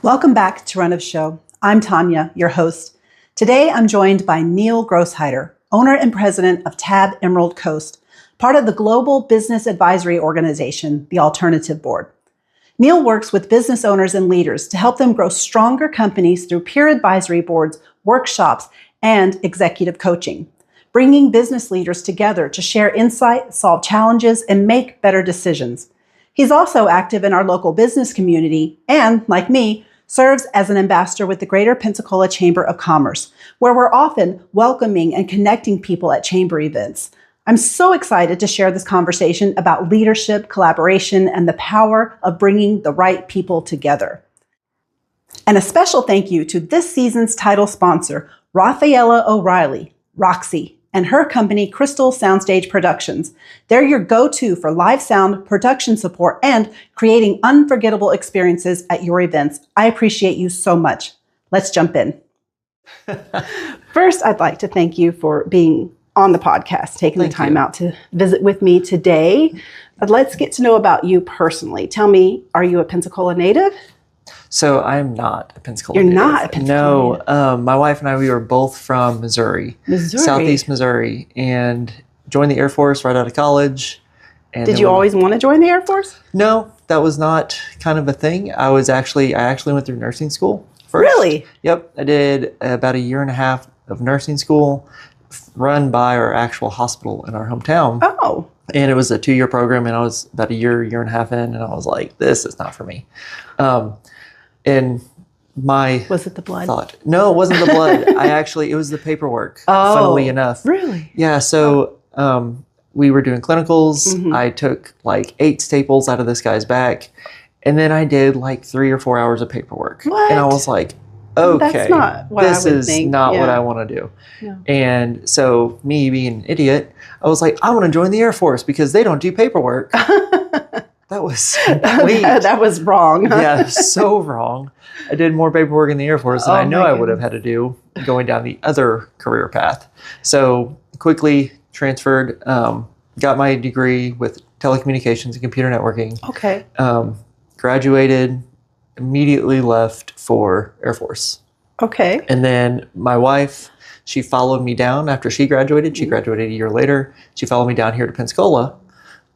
Welcome back to Run of Show. I'm Tanya, your host. Today I'm joined by Neal Grossheider, owner and president of Tab Emerald Coast, part of the global business advisory organization, the Alternative Board. Neal works with business owners and leaders to help them grow stronger companies through peer advisory boards, workshops, and executive coaching, bringing business leaders together to share insight, solve challenges, and make better decisions. He's also active in our local business community and, like me, serves as an ambassador with the Greater Pensacola Chamber of Commerce, where we're often welcoming and connecting people at chamber events. I'm so excited to share this conversation about leadership, collaboration, and the power of bringing the right people together. And a special thank you to this season's title sponsor, Rafaela O'Reilly, Roxy, and her company, Crystal Soundstage Productions. They're your go-to for live sound, production support, and creating unforgettable experiences at your events. I appreciate you so much. Let's jump in. First, I'd like to thank you for being on the podcast, taking the time out to visit with me today. Let's get to know about you personally. Tell me, are you a Pensacola native? So I'm not a Pensacola native. You're not a Pensacola native? No. My wife and I, we were both from Missouri, Southeast Missouri, and joined the Air Force right out of college. And Did you always want to join the Air Force? No, that was not kind of a thing. I actually went through nursing school first. Really? Yep. I did about a year and a half of nursing school run by our actual hospital in our hometown. Oh. And it was a 2-year program, and I was about a year and a half in, and I was like, this is not for me. And was it the blood? No, it wasn't the blood. It was the paperwork, funnily enough. Really? Yeah. So we were doing clinicals. Mm-hmm. I took like 8 staples out of this guy's back, and then I did like 3 or 4 hours of paperwork. What? And I was like, okay, that's not what this I would is think. not what I want to do. No. And so me being an idiot, I was like, I want to join the Air Force because they don't do paperwork. That was complete. That was wrong. Yeah, so wrong. I did more paperwork in the Air Force than I know I would have had to do going down the other career path. So quickly transferred, got my degree with telecommunications and computer networking. Okay. Graduated, immediately left for Air Force. Okay. And then my wife, she followed me down after she graduated. She graduated a year later. She followed me down here to Pensacola.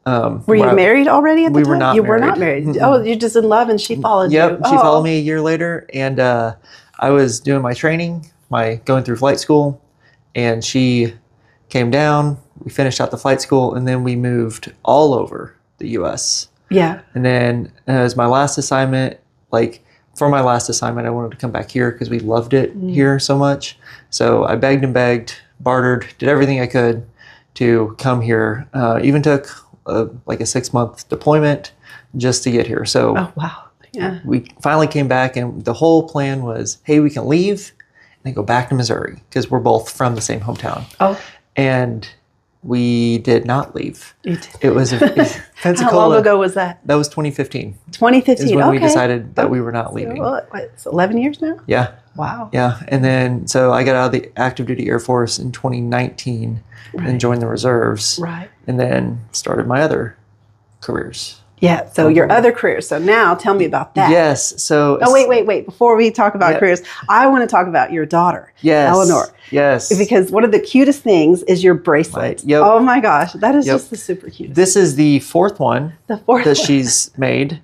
Were you married already at the time? We were not You married. were not married. Mm-hmm. Oh, you're just in love and she followed you. Yep, she followed me a year later, and I was doing my training, going through flight school, and she came down. We finished out the flight school, and then we moved all over the U.S. Yeah. And then as my last assignment, for my last assignment, I wanted to come back here because we loved it here so much. So I begged and begged, bartered, did everything I could to come here. Even took a 6-month deployment just to get here. So oh, wow. Yeah. We finally came back, and the whole plan was, hey, we can leave and then go back to Missouri because we're both from the same hometown. Oh. And we did not leave. It was Pensacola. How long ago was that? That was 2015. 2015. Is when we decided that we were not leaving. It's 11 years now? Yeah. Wow. Yeah. And then, so I got out of the active duty Air Force in 2019 and joined the reserves. Right. And then started my other careers. Yeah. So your other careers. So now tell me about that. Yes. So. Oh, wait. Before we talk about careers, I want to talk about your daughter, Eleanor. Yes. Because one of the cutest things is your bracelet. Yep. Oh my gosh. That is just the super cutest. This is the 4th one that she's made.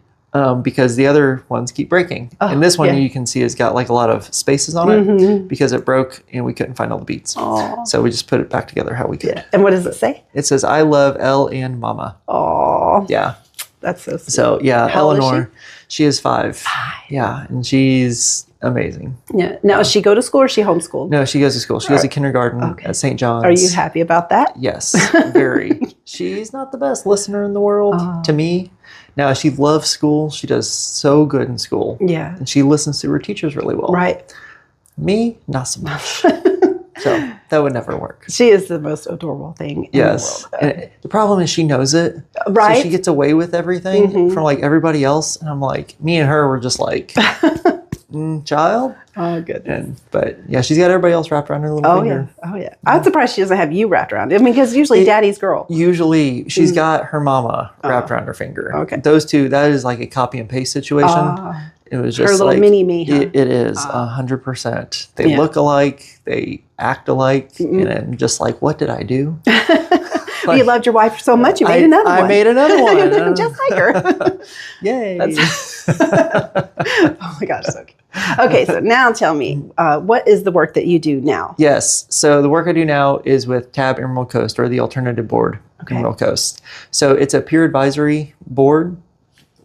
Because the other ones keep breaking. And this one you can see has got a lot of spaces on it because it broke and we couldn't find all the beads. Aww. So we just put it back together how we could. Yeah. And what does it say? It says, I love Elle and Mama. Oh. Yeah. That's so sweet. So yeah, How old Eleanor, is she is 5. Yeah. And she's amazing. Yeah. Now, does she go to school or is she homeschooled? No, she goes to school. She goes to kindergarten at St. John's. Are you happy about that? Yes, very. She's not the best listener in the world to me. Now, she loves school. She does so good in school. Yeah. And she listens to her teachers really well. Right. Me, not so much. So that would never work. She is the most adorable thing in the world. And the problem is she knows it. Right. So she gets away with everything from everybody else. And I'm like, me and her were just like, child. Oh, goodness. But yeah, she's got everybody else wrapped around her little finger. Oh, yeah. I'm surprised she doesn't have you wrapped around. I mean, because usually daddy's girl. Usually she's got her mama wrapped around her finger. Okay. Those two, that is like a copy and paste situation. It was Her just little like mini me, huh? it is 100%. They Yeah. look alike, they act alike, and I'm just like, what did I do? You loved your wife so much, you made another one. I made another one. Just like her. Yay. Oh my gosh, so cute. Okay, so now tell me, what is the work that you do now? Yes. So the work I do now is with TAB Emerald Coast, or the Alternative Board Emerald Coast. So it's a peer advisory board,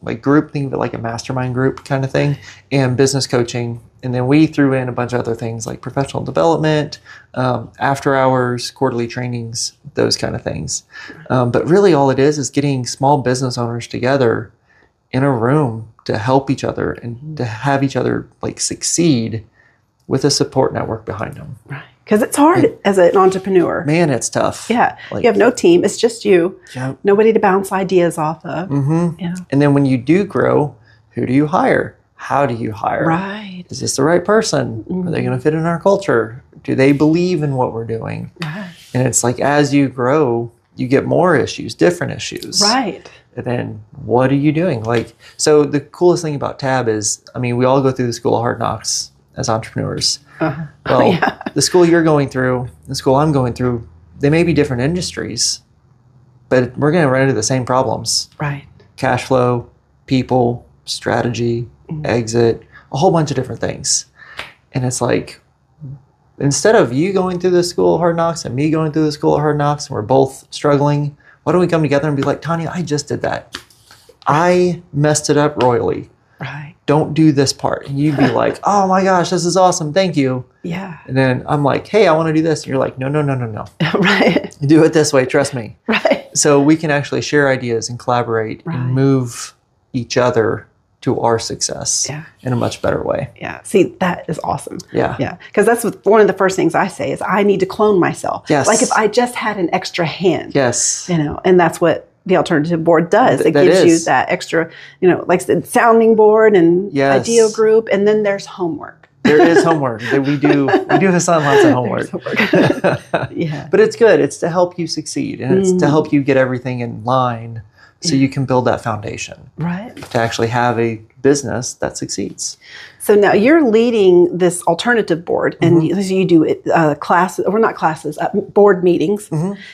like group, think of it like a mastermind group kind of thing, and business coaching. And then we threw in a bunch of other things like professional development, after hours, quarterly trainings, those kind of things. But really all it is getting small business owners together in a room to help each other and to have each other like succeed with a support network behind them. Right. Because it's hard as an entrepreneur. Man, it's tough. Yeah. Like, you have no team. It's just you. Yep. Nobody to bounce ideas off of. Mm-hmm. Yeah. And then when you do grow, who do you hire? How do you hire? Right. Is this the right person? Are they going to fit in our culture? Do they believe in what we're doing? Right. And it's like as you grow, you get more issues, different issues. Right. And then what are you doing? Like, so the coolest thing about TAB is, I mean, we all go through the school of hard knocks as entrepreneurs. Well, the school you're going through, the school I'm going through, they may be different industries, but we're going to run into the same problems. Right. Cash flow, people, strategy, exit, a whole bunch of different things. And it's like, instead of you going through the school of hard knocks and me going through the school of hard knocks and we're both struggling, why don't we come together and be like, Tanya, I just did that. I messed it up royally. Right. Don't do this part. And you'd be like, oh my gosh, this is awesome. Thank you. Yeah. And then I'm like, hey, I want to do this. And you're like, no. Right. Do it this way. Trust me. Right. So we can actually share ideas and collaborate and move each other to our success in a much better way. Yeah. See, that is awesome. Yeah. Yeah. Because that's one of the first things I say is I need to clone myself. Yes. Like if I just had an extra hand. Yes. You know, and that's what the alternative board does. It That gives you is. that extra, you know, like the sounding board and Yes. idea group, and then there's homework. There is homework. We do assign lots of homework. Yeah. But it's good. It's to help you succeed, and it's to help you get everything in line so you can build that foundation. Right. To actually have a business that succeeds. So now you're leading this alternative board, and you do classes, or not classes, board meetings,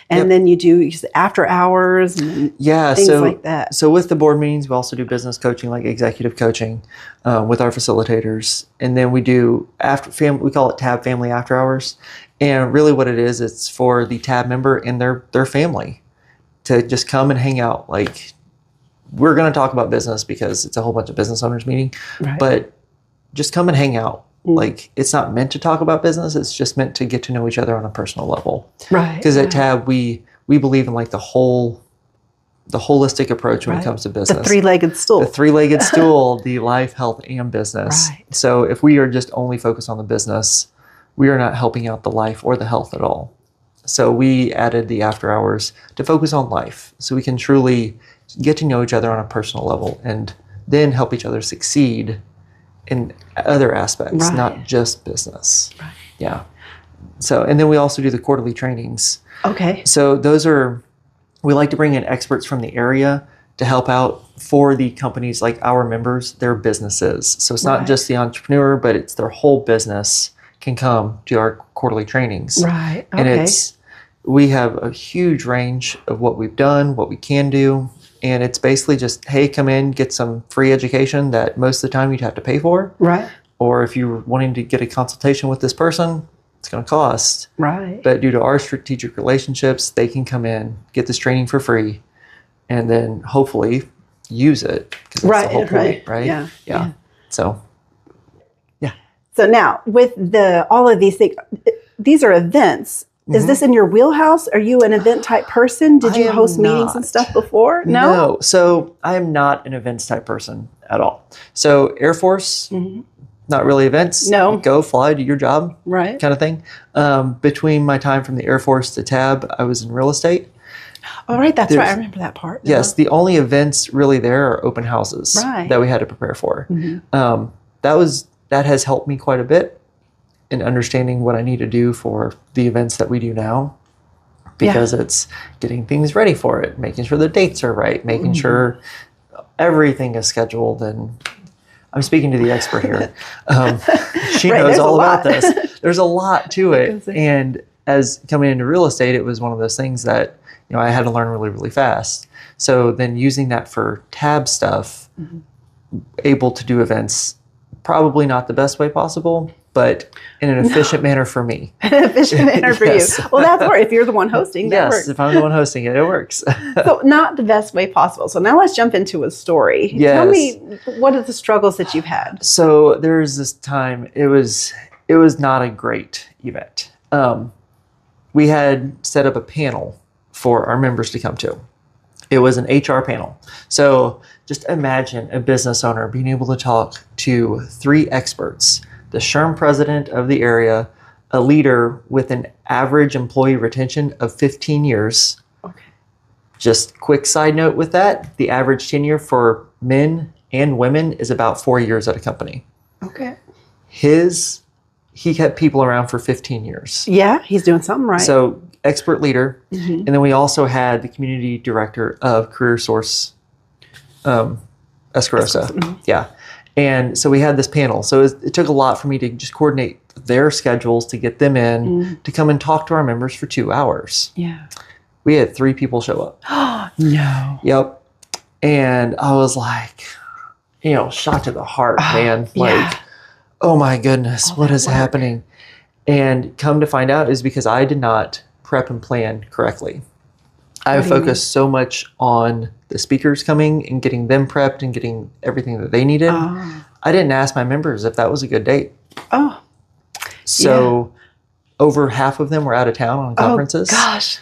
and then you do after hours and things like that. So with the board meetings, we also do business coaching, like executive coaching, with our facilitators, and then we do we call it TAB Family After Hours, and really what it is, it's for the TAB member and their family to just come and hang out. Like, we're going to talk about business because it's a whole bunch of business owners meeting, but just come and hang out. Like, it's not meant to talk about business. It's just meant to get to know each other on a personal level. Right. Because at TAB, we believe in like the holistic approach when it comes to business. The three-legged stool. The three-legged stool, the life, health, and business. Right. So if we are just only focused on the business, we are not helping out the life or the health at all. So we added the after hours to focus on life, so we can truly get to know each other on a personal level and then help each other succeed in other aspects, not just business. Right. Yeah. So, and then we also do the quarterly trainings. Okay. So we like to bring in experts from the area to help out for the companies, like our members, their businesses. So it's not just the entrepreneur, but it's their whole business can come to our quarterly trainings. Right. Okay. And we have a huge range of what we've done, what we can do. And it's basically just, hey, come in, get some free education that most of the time you'd have to pay for. Right. Or if you're wanting to get a consultation with this person, it's going to cost. Right. But due to our strategic relationships, they can come in, get this training for free, and then hopefully use it. Because that's the whole point, right? Yeah. So, yeah. So now, with all of these things, these are events. Is this in your wheelhouse? Are you an event type person? Did you host meetings and stuff before? No. So I am not an events type person at all. So Air Force, not really events. No. Go fly, do your job. Right. Kind of thing. Between my time from the Air Force to TAB, I was in real estate. Oh, right. That's right. I remember that part. Yes. The only events really there are open houses that we had to prepare for. That has helped me quite a bit in understanding what I need to do for the events that we do now, because it's getting things ready for it, making sure the dates are right, making sure everything is scheduled. And I'm speaking to the expert here. She Right, knows there's all a about lot. this. There's a lot to it. And as coming into real estate, it was one of those things that, I had to learn really, really fast. So then using that for tab stuff, able to do events, probably not the best way possible, but in an efficient manner for me. An efficient manner for Yes. you. Well, that's where, if you're the one hosting, that Yes, works. if I'm the one hosting it, it works. So not the best way possible. So now let's jump into a story. Yes. Tell me, what are the struggles that you've had? So there's this time, it was not a great event. We had set up a panel for our members to come to. It was an HR panel. So just imagine a business owner being able to talk to 3 experts, the SHRM president of the area, a leader with an average employee retention of 15 years. Okay. Just quick side note with that, the average tenure for men and women is about 4 years at a company. Okay. He kept people around for 15 years. Yeah, he's doing something right. So expert leader. And then we also had the community director of Career Source, Escarosa. Yeah. And so we had this panel. So it took a lot for me to just coordinate their schedules to get them in to come and talk to our members for 2 hours. Yeah. We had 3 people show up. No. Yep. And I was like, shot to the heart, man. Like, oh my goodness, what is happening? And come to find out is because I did not prep and plan correctly. I focused so much on the speakers coming and getting them prepped and getting everything that they needed. I didn't ask my members if that was a good date. Oh. So over half of them were out of town on conferences. Oh, gosh.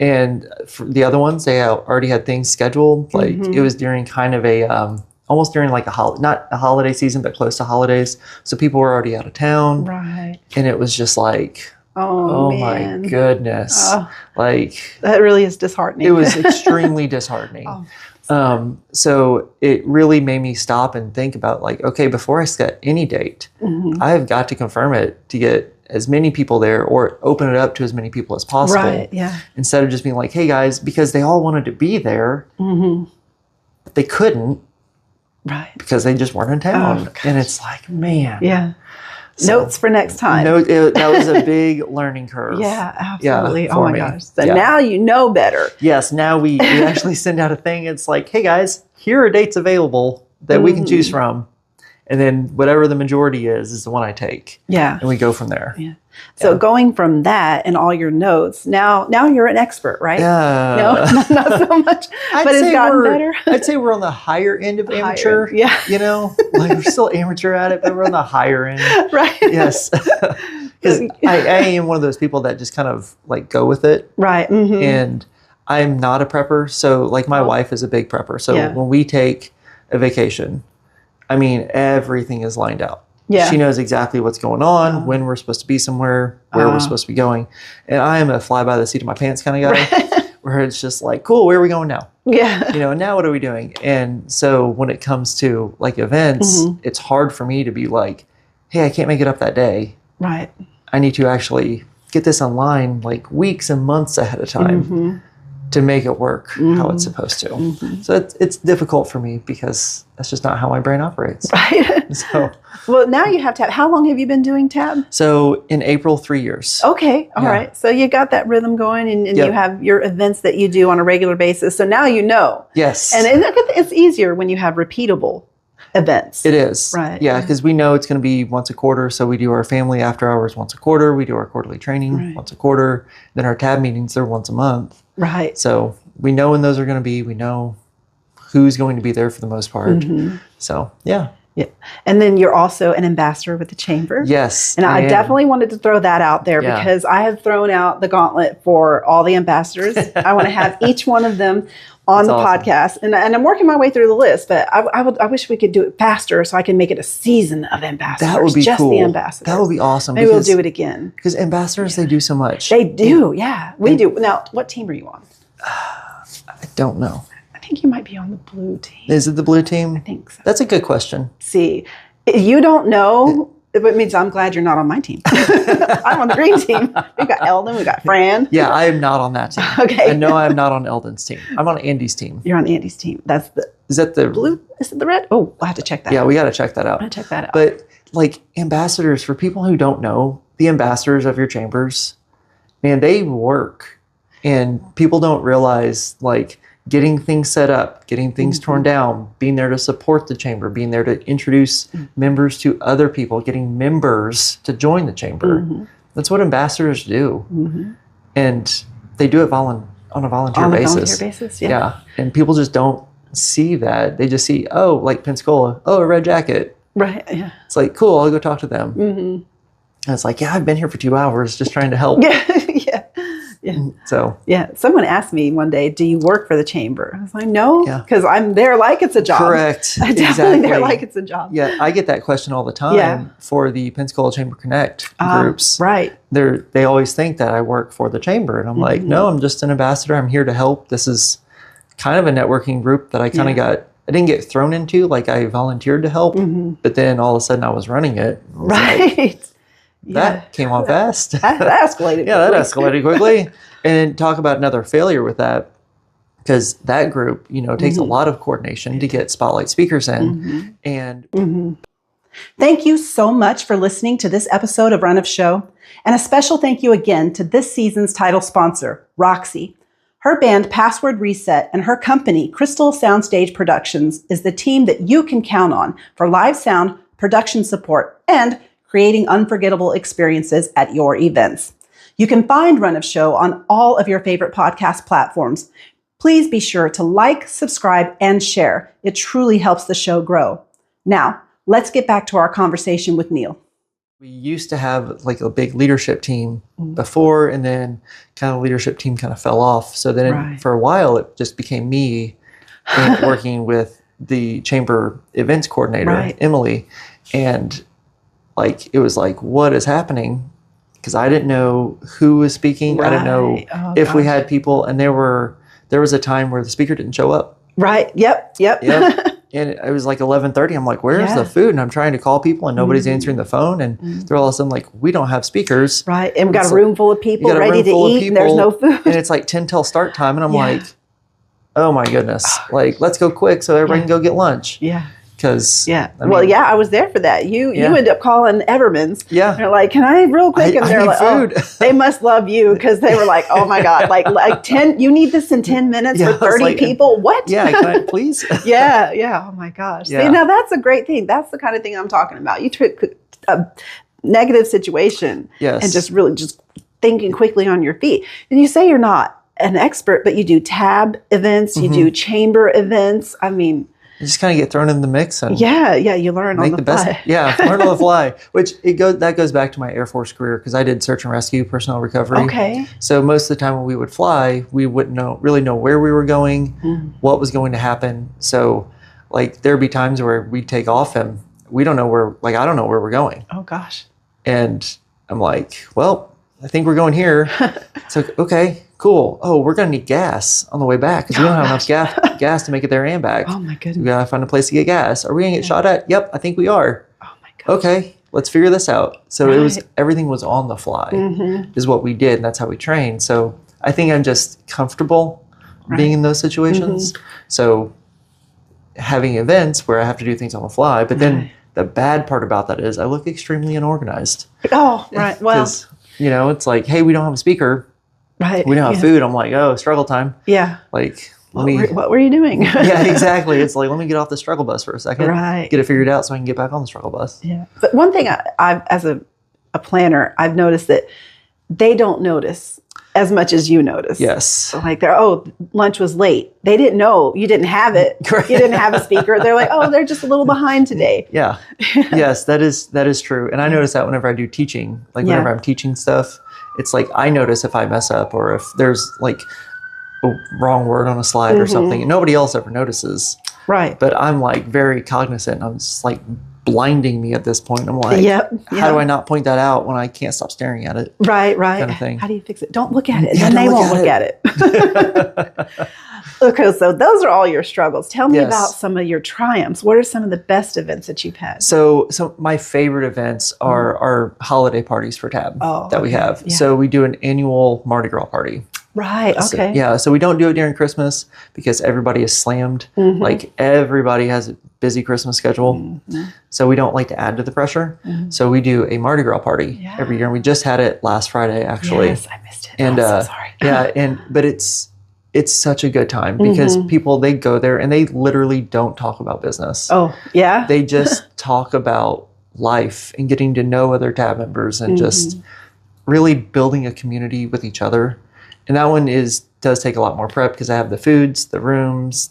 And for the other ones, they already had things scheduled. Like it was during kind of a, almost during like not a holiday season, but close to holidays. So people were already out of town. Right. And it was just like, oh man. My goodness. Like that really is disheartening. It was extremely disheartening. So it really made me stop and think about like, okay, before I set any date, I have got to confirm it to get as many people there or open it up to as many people as possible. Right, yeah. Instead of just being like, hey guys, because they all wanted to be there, but they couldn't. Right. Because they just weren't in town. And it's like, man. Yeah. So, notes for next time. That was a big learning curve. Yeah, absolutely. Yeah, oh my gosh. So now you know better. Yes. Now we actually send out a thing. It's like, hey guys, here are dates available that we can choose from. And then whatever the majority is the one I take. Yeah. And we go from there. Yeah. So going from that and all your notes, now you're an expert, right? Yeah. No, not so much, but it's gotten better. I'd say we're on the higher end of amateur. Yeah. Like we're still amateur at it, but we're on the higher end. Right. Yes. Because I am one of those people that just kind of like go with it. Right. And I'm not a prepper. So like my wife is a big prepper. So when we take a vacation, I mean, everything is lined out. Yeah. She knows exactly what's going on, when we're supposed to be somewhere, where we're supposed to be going. And I am a fly by the seat of my pants kind of guy, where it's just like, cool, where are we going now? Yeah. And now what are we doing? And so when it comes to like events, it's hard for me to be like, hey, I can't make it up that day. Right. I need to actually get this online like weeks and months ahead of time to make it work how it's supposed to. So it's difficult for me because that's just not how my brain operates. Right. So, well, now you have TAB. How long have you been doing TAB? So in April, 3 years. Okay. All right. So you got that rhythm going and you have your events that you do on a regular basis. So now you know. Yes. And it's easier when you have repeatable events. It is. Right. Yeah, because we know it's going to be once a quarter. So we do our family after hours once a quarter. We do our quarterly training once a quarter. Then our TAB meetings are once a month. Right. So we know when those are going to be. We know who's going to be there for the most part. So, yeah. Yeah. And then you're also an ambassador with the chamber. Yes. And I definitely wanted to throw that out there because I have thrown out the gauntlet for all the ambassadors. I want to have each one of them on the podcast. And I'm working my way through the list, but I wish we could do it faster so I can make it a season of ambassadors. That would be just cool. The ambassadors. That would be awesome. Maybe we'll do it again. Because ambassadors, they do so much. They do. Yeah, we do. Now, what team are you on? I don't know. I think you might be on the blue team. Is it the blue team? I think so. That's a good question. See, you don't know It means I'm glad you're not on my team. I'm on the green team. We got Eldon, we got Fran. Yeah, I am not on that team. Okay. I know I'm not on Eldon's team. I'm on Andy's team. You're on Andy's team. Is that the blue? Is it the red? Oh, I have to check that Yeah, out. we got to check that out. I check that out. But like ambassadors, for people who don't know, the ambassadors of your chambers, man, they work. And people don't realize like getting things set up, getting things torn down, being there to support the chamber, being there to introduce members to other people, getting members to join the chamber. That's what ambassadors do. And they do it on a volunteer basis. Volunteer basis, yeah. And people just don't see that. They just see, oh, like Pensacola, oh, a red jacket. Right, yeah. It's like, cool, I'll go talk to them. And it's like, yeah, I've been here for 2 hours just trying to help. Yeah. So yeah, someone asked me one day, "Do you work for the chamber?" I was like, "No, Yeah. because I'm there like it's a job." Correct. I'm definitely there like it's a job. Yeah, I get that question all the time for the Pensacola Chamber Connect groups. Right. They always think that I work for the chamber, and I'm like, no, I'm just an ambassador. I'm here to help. This is kind of a networking group that I kind of I didn't get thrown into. Like I volunteered to help, but then all of a sudden I was running it. Right. That came on fast. That escalated. Yeah, that escalated quickly. And talk about another failure with that, because that group, takes a lot of coordination to get spotlight speakers in. And Thank you so much for listening to this episode of Run of Show. And a special thank you again to this season's title sponsor, Roxy. Her band Password Reset and her company, Crystal Soundstage Productions, is the team that you can count on for live sound, production support, and creating unforgettable experiences at your events. You can find Run of Show on all of your favorite podcast platforms. Please be sure to like, subscribe, and share. It truly helps the show grow. Now, let's get back to our conversation with Neal. we used to have like a big leadership team before, and then kind of leadership team kind of fell off. So then for a while, it just became me working with the chamber events coordinator, Emily. And like, it was like, what is happening? Because I didn't know who was speaking. I didn't know if we had people. And there was a time where the speaker didn't show up. Yep. And it was like 11:30. I'm like, where's the food? And I'm trying to call people and nobody's answering the phone. And they're all of a sudden like, we don't have speakers. Right. And we got a room full of people ready to eat and there's no food. And it's like 10 till start time. And I'm like, oh my goodness. Like, let's go quick so everybody can go get lunch. Yeah. Because I was there for that. You ended up calling Everman's. Yeah. They're like, can I real quick? And they're like, food. Oh, they must love you because they were like, oh my God, like 10, you need this in 10 minutes for 30 people. What? Yeah, can I please? Yeah. Oh my gosh. Yeah. See, now that's a great thing. That's the kind of thing I'm talking about. You took a negative situation and just really just thinking quickly on your feet. And you say you're not an expert, but you do tab events, you do chamber events. I mean, you just kind of get thrown in the mix and you learn on the fly. Learn on the fly. Which that goes back to my Air Force career because I did search and rescue, personnel recovery. Okay. So most of the time when we would fly, we wouldn't really know where we were going, what was going to happen. So like there'd be times where we'd take off and we don't know where. Like I don't know where we're going. Oh gosh. And I'm like, well, I think we're going here. So okay. Cool. Oh, we're going to need gas on the way back because we don't have enough gas to make it there and back. Oh, my goodness. We got to find a place to get gas. Are we going to get shot at? Yep, I think we are. Oh, my God. Okay, let's figure this out. So everything was on the fly is what we did, and that's how we trained. So I think I'm just comfortable being in those situations. So having events where I have to do things on the fly, but then the bad part about that is I look extremely unorganized. Oh, right. Well, it's like, hey, we don't have a speaker. Right. We don't have food. I'm like, oh, struggle time. Yeah. Like, what were you doing? Yeah, exactly. It's like, let me get off the struggle bus for a second. Right. Get it figured out so I can get back on the struggle bus. Yeah. But one thing I've as a planner, I've noticed that they don't notice as much as you notice. Yes. So like lunch was late. They didn't know you didn't have it. You didn't have a speaker. They're like, oh, they're just a little behind today. Yeah. Yes, that is true. And I notice that whenever I do teaching, like whenever I'm teaching stuff, it's like I notice if I mess up or if there's like a wrong word on a slide or something, and nobody else ever notices. Right. But I'm like very cognizant. I'm just like blinding me at this point. I'm like, how do I not point that out when I can't stop staring at it? Right. Kind of thing. How do you fix it? Don't look at it. And then they won't look at it. Okay, so those are all your struggles. Tell me about some of your triumphs. What are some of the best events that you've had? So my favorite events are our holiday parties for TAB that we have. Yeah. So we do an annual Mardi Gras party. Right. Okay. So we don't do it during Christmas because everybody is slammed. Like everybody has a busy Christmas schedule. So we don't like to add to the pressure. So we do a Mardi Gras party every year. And we just had it last Friday, actually. Yes, I missed it. And I'm so sorry. but it's such a good time because people, they go there and they literally don't talk about business. Oh, yeah? They just talk about life and getting to know other TAB members and just really building a community with each other. And that one does take a lot more prep because I have the foods, the rooms,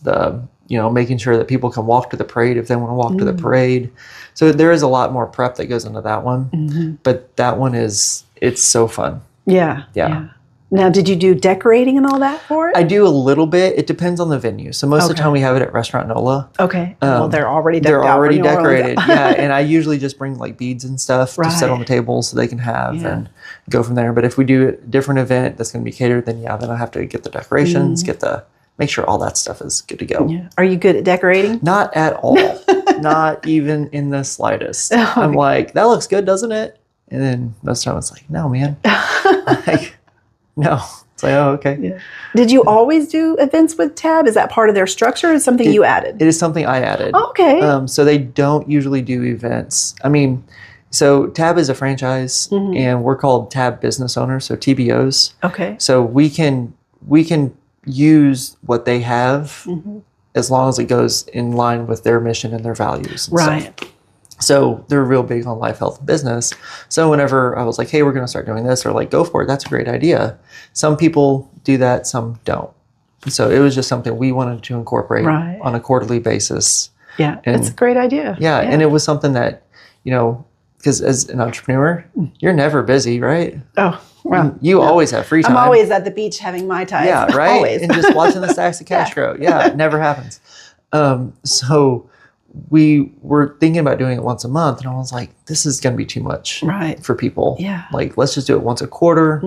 making sure that people can walk to the parade if they want to walk to the parade. So there is a lot more prep that goes into that one. But that one it's so fun. Yeah. Now, did you do decorating and all that for it? I do a little bit. It depends on the venue. So most of the time we have it at Restaurant NOLA. Okay. Well, they're already decked out. They're already decorated. Yeah. And I usually just bring like beads and stuff to set on the table so they can have and go from there. But if we do a different event that's going to be catered, then I have to get the decorations, make sure all that stuff is good to go. Yeah. Are you good at decorating? Not at all. Not even in the slightest. I'm like, that looks good, doesn't it? And then most of the time it's like, no, man. No. It's like, oh, okay. Yeah. Did you always do events with TAB? Is that part of their structure or is something you added? It is something I added. Oh, okay. So they don't usually do events. I mean, so TAB is a franchise and we're called TAB business owners, so TBOs. Okay. So we can use what they have as long as it goes in line with their mission and their values. And stuff. So they're real big on life, health, and business. So whenever I was like, hey, we're going to start doing this, or like, go for it. That's a great idea. Some people do that, some don't. So it was just something we wanted to incorporate on a quarterly basis. Yeah, it's a great idea. Yeah, and it was something that, because as an entrepreneur, you're never busy, right? Oh, well. You always have free time. I'm always at the beach having my time. Yeah, right? Always. And just watching the stacks of cash grow. Yeah, it never happens. So we were thinking about doing it once a month, and I was like, this is going to be too much for people. Yeah. Like, let's just do it once a quarter.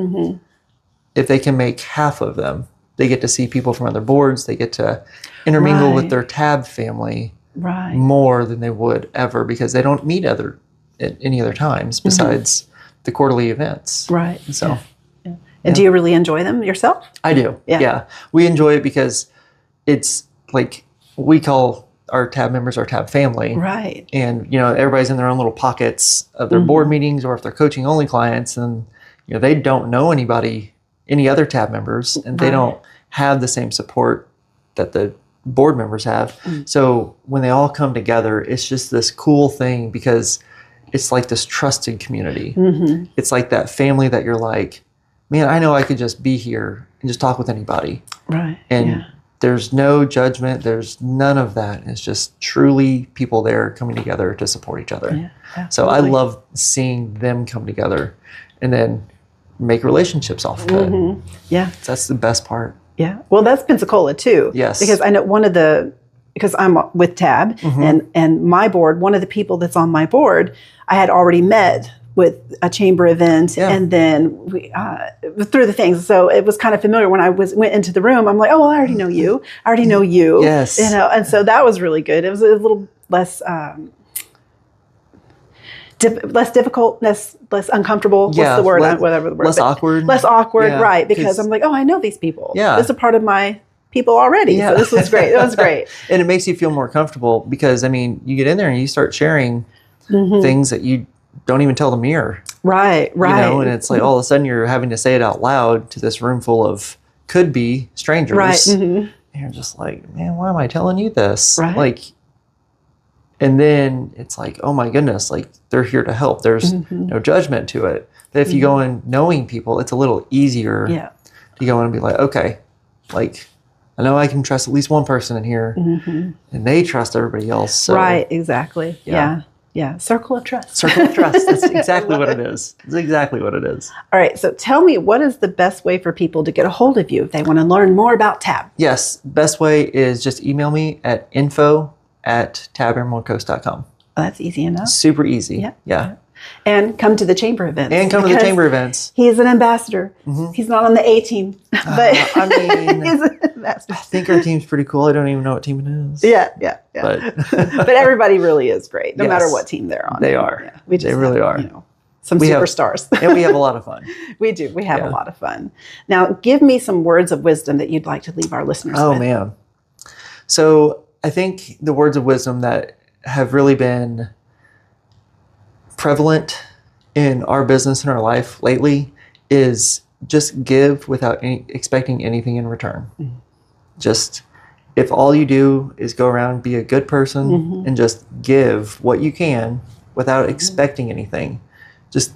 If they can make half of them, they get to see people from other boards. They get to intermingle with their TAB family more than they would ever because they don't meet at any other times besides the quarterly events. Right. So, And do you really enjoy them yourself? I do. Yeah. We enjoy it because it's like we call our TAB members our TAB family. Right. And, everybody's in their own little pockets of their board meetings, or if they're coaching only clients and, they don't know any other TAB members, and they don't have the same support that the board members have. So when they all come together, it's just this cool thing because it's like this trusted community. It's like that family that you're like, man, I know I could just be here and just talk with anybody. Right. And there's no judgment. There's none of that. It's just truly people there coming together to support each other. Yeah, so I love seeing them come together and then make relationships off of it. Yeah. That's the best part. Yeah. Well, that's Pensacola too. Yes. Because I know because I'm with TAB and my board, one of the people that's on my board, I had already met with a chamber event and then we through the things. So it was kind of familiar when I went into the room. I'm like, oh, well, I already know you. I already know you. Yes. And so that was really good. It was a little less difficult, less uncomfortable. What's the word? Whatever the word. Less awkward. Less awkward, right? Because I'm like, oh, I know these people. Yeah. This is a part of my people already. So this was great. It was great. And it makes you feel more comfortable because, you get in there and you start sharing things that you don't even tell the mirror. Right. And it's like all of a sudden you're having to say it out loud to this room full of could be strangers. Right. And you're just like, man, why am I telling you this? Right. And then it's like, oh my goodness, they're here to help. There's no judgment to it. That if you go in knowing people, it's a little easier to go in and be like, okay, I know I can trust at least one person in here and they trust everybody else. So, right. Exactly. Yeah. Circle of trust. Circle of trust. That's exactly what it is. It's exactly what it is. All right. So tell me, what is the best way for people to get a hold of you if they want to learn more about TAB? Yes. Best way is just email me at info@tabemeraldcoast.com. Well, that's easy enough. Super easy. Yeah. Yeah. And come to the chamber events. And come to the chamber events. He's an ambassador. He's not on the A team, but I mean, he's an ambassador. I think our team's pretty cool. I don't even know what team it is. Yeah. But, But everybody really is great, no Yes. matter what team they're on. They are. Yeah. We just They really have, are. Some superstars. And we have a lot of fun. We do. We have Yeah. a lot of fun. Now, give me some words of wisdom that you'd like to leave our listeners with. Oh, man. So I think the words of wisdom that have really been prevalent in our business and our life lately is just give without expecting anything in return. Just if all you do is go around, be a good person and just give what you can without expecting anything, just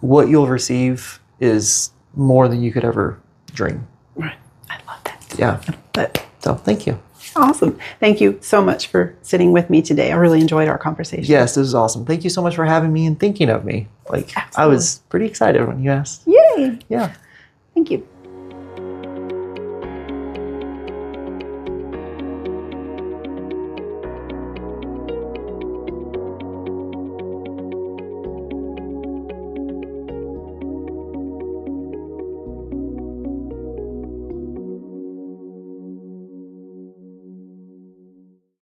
what you'll receive is more than you could ever dream. Right. I love that. Yeah. But So thank you. awesome. Thank you so much for sitting with me today. I really enjoyed our conversation. Yes, this is awesome. Thank you so much for having me and thinking of me. Like, I was pretty excited when you asked. Yay. Yeah. Thank you.